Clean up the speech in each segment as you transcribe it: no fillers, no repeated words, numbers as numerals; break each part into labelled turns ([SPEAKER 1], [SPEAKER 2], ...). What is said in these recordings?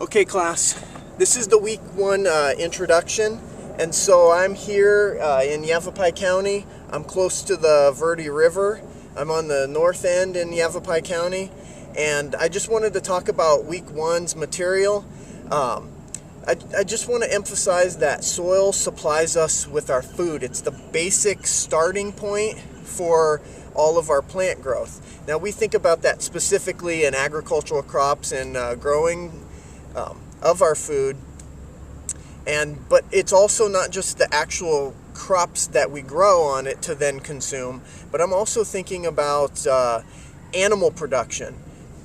[SPEAKER 1] Okay, class, this is the week one introduction, and so I'm here in Yavapai County. I'm close to the Verde River. I'm on the north end in Yavapai County, and I just wanted to talk about week one's material. I just want to emphasize that soil supplies us with our food. It's the basic starting point for all of our plant growth. Now, we think about that specifically in agricultural crops and growing of our food, but it's also not just the actual crops that we grow on it to then consume, but I'm also thinking about animal production.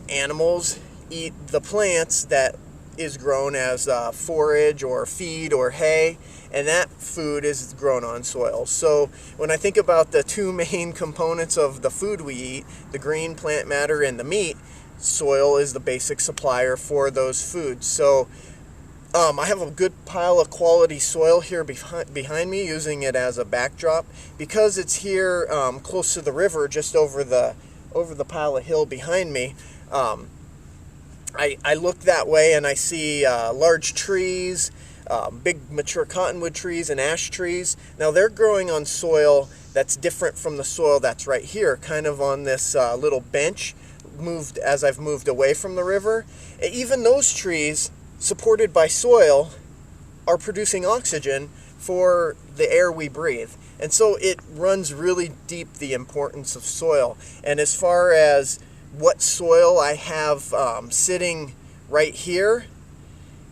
[SPEAKER 1] Animals eat the plants that is grown as forage or feed or hay, and that food is grown on soil. So when I think about the two main components of the food we eat, the green plant matter and the meat, soil is the basic supplier for those foods. So I have a good pile of quality soil here behind me, using it as a backdrop because it's here close to the river, just over the pile of hill behind me. I look that way and I see large trees, big mature cottonwood trees and ash trees. Now they're growing on soil that's different from the soil that's right here, kind of on this little bench as I've moved away from the river. Even those trees, supported by soil, are producing oxygen for the air we breathe. And so it runs really deep, the importance of soil. And as far as what soil I have sitting right here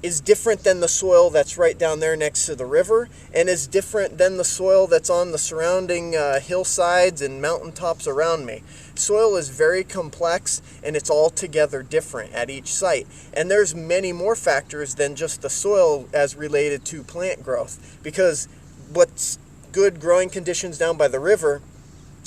[SPEAKER 1] is different than the soil that's right down there next to the river, and is different than the soil that's on the surrounding hillsides and mountaintops around me. Soil is very complex, and it's altogether different at each site. And there's many more factors than just the soil as related to plant growth, because what's good growing conditions down by the river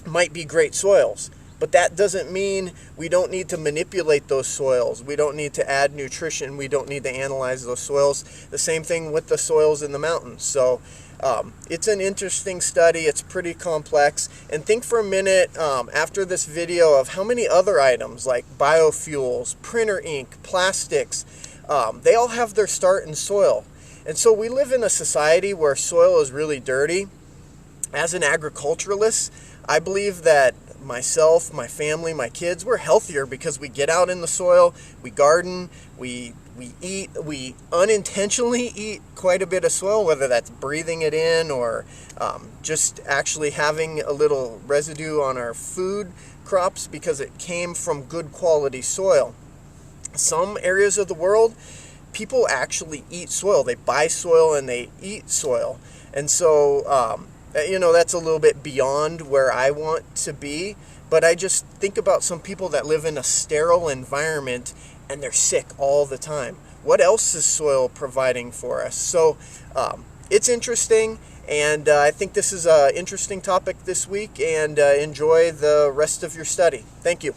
[SPEAKER 1] might be great soils. But that doesn't mean we don't need to manipulate those soils. We don't need to add nutrition. We don't need to analyze those soils. The same thing with the soils in the mountains. So it's an interesting study. It's pretty complex. And think for a minute after this video of how many other items like biofuels, printer ink, plastics, they all have their start in soil. And so we live in a society where soil is really dirty. As an agriculturalist, I believe that myself, my family, my kids, we're healthier because we get out in the soil, we garden, we eat, we unintentionally eat quite a bit of soil, whether that's breathing it in or just actually having a little residue on our food crops because it came from good quality soil. Some areas of the world, people actually eat soil. They buy soil and they eat soil. And so that's a little bit beyond where I want to be, but I just think about some people that live in a sterile environment and they're sick all the time. What else is soil providing for us? So it's interesting, and I think this is an interesting topic this week, and enjoy the rest of your study. Thank you.